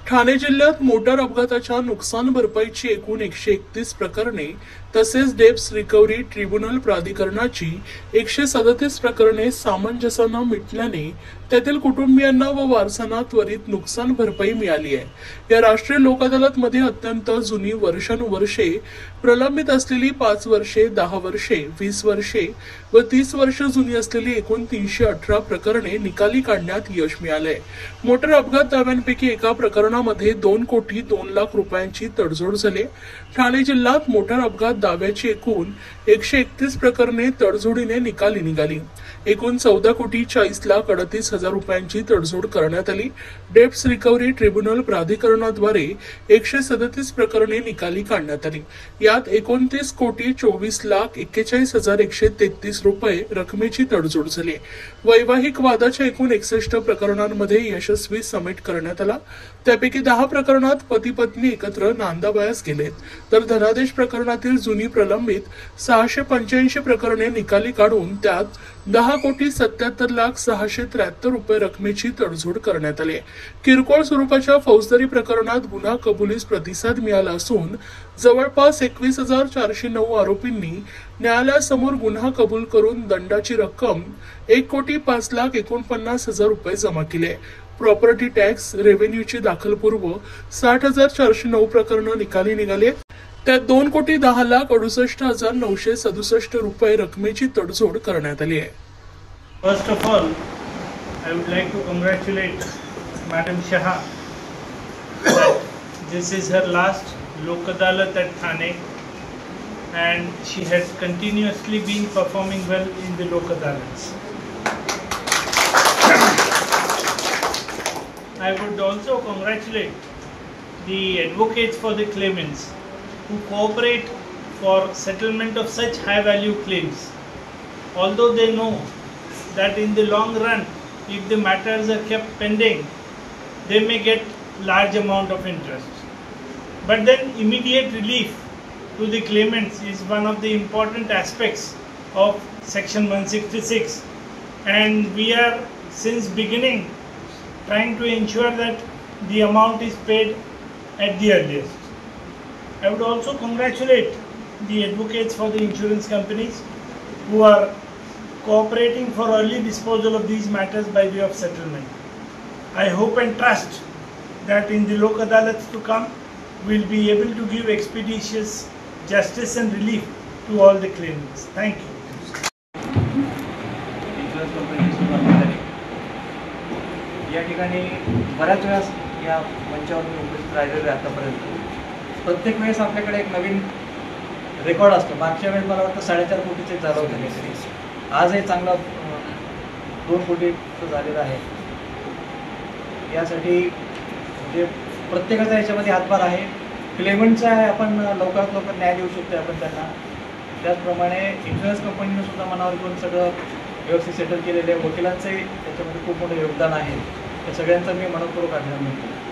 ठाणे जिल्ह्यात मोटार अपघाताच्या नुकसान भरपाईची एकूण 131 प्रकरणे तसेच डेप्स रिकव्हरी ट्रिब्युनल प्राधिकरणाची 137 प्रकरणे सामंजस्याने मिटल्याने त्यातील कुटुंबियांना व वारसांना त्वरित नुकसान भरपाई मिळाली आहे। या राष्ट्रीय लोक अदालत मध्ये अत्यंत जुनी वर्षानुवर्षे प्रलंबित असलेली 5 वर्षे, 10 वर्षे, 20 वर्षे व 30 वर्ष जुनी असलेली एकूण 318 प्रकरणे निकाली काढण्यात यश मिळाले। मोटार अपघात दाव्यांपैकी एका प्रकरणामध्ये 2 कोटी 2 लाख रुपयांची तडजोड झाली। ठाणे जिल्ह्यात मोटार अपघात दाव्याची एकूण 131 प्रकरणे तडजोडीने निकाली निघाली। एकूण 14 कोटी 40 लाख 38 हजार रुपयांची तडजोड करण्यात आली। डेप्स रिकव्हरी ट्रिब्युनल प्राधिकरणाद्वारे 137 प्रकरणे निकाली काढण्यात आली। यात 29 कोटी 24 लाख 41 हजार 133 रुपये रकमेची तडजोड झाली। वैवाहिक वादाच्या एकूण 61 प्रकरणांमध्ये यशस्वी समेट करण्यात आला। त्यापैकी 10 प्रकरणात पती पत्नी एकत्र नांदावयास गेलेत, तर धनादेश प्रकरणातील जुनी प्रलंबित 685 प्रकरणे निकाली काढून त्यात 10 कोटी 77 लाख 673 रुपये रकमेची तडजोड करण्यात आली। किरकोळ स्वरूपाच्या फौजदारी प्रकरणात गुन्हा कबुलीस प्रतिसाद मिळाला असून जवळपास 21,409 आरोपींनी न्यायालयासमोर गुन्हा कबूल करून दंडाची रक्कम 1 कोटी 5 लाख 49 हजार रुपये जमा केले। प्रॉपर्टी टॅक्स रेव्हेन्यूची दाखलपूर्व 60,409 प्रकरणं निकाली निघाली। त्यात 2 कोटी 10 लाख 68 हजार 967 रुपये रकमेची तडजोड करण्यात आली आहे। First of all, I would like to congratulate Madam Shah that this is her last Lok Adalat at Thane and she has continuously been performing well in the Lok Adalats. I would also congratulate the advocates for the claimants who cooperate for settlement of such high value claims, although they know that in the long run, if the matters are kept pending, they may get large amount of interest. But then immediate relief to the claimants is one of the important aspects of section 166, and we are since beginning trying to ensure that the amount is paid at the earliest. I would also congratulate the advocates for the insurance companies who are cooperating for early disposal of these matters by way of settlement. I hope and trust that in the Lok Adalats to come, we will be able to give expeditious justice and relief to all the claimants. Thank you. या ठिकाणी बऱ्याच वेळा या मंचावर मी उपस्थित राहिलेलो आहे आतापर्यंत। प्रत्येक वेळेस आपल्याकडे एक नवीन रेकॉर्ड असतो। मागच्या वेळेस मला वाटतं 4.5 कोटीचे झालं होतं काहीतरी, आजही चांगला 2 कोटीचं झालेलं आहे। यासाठी म्हणजे प्रत्येकाचा याच्यामध्ये हातभार आहे। क्लेमंटचा आहे, आपण लवकरात लवकर न्याय देऊ शकतो आपण त्यांना। त्याचप्रमाणे इन्शुरन्स कंपनीनं सुद्धा मनावर घेऊन सगळं व्यवस्थित सेटल केलेले आहे। वकिलांचंही त्याच्यामध्ये खूप मोठं योगदान आहे। या सगळ्यांचं मी मनपूर्वक अभिनंदन करतो।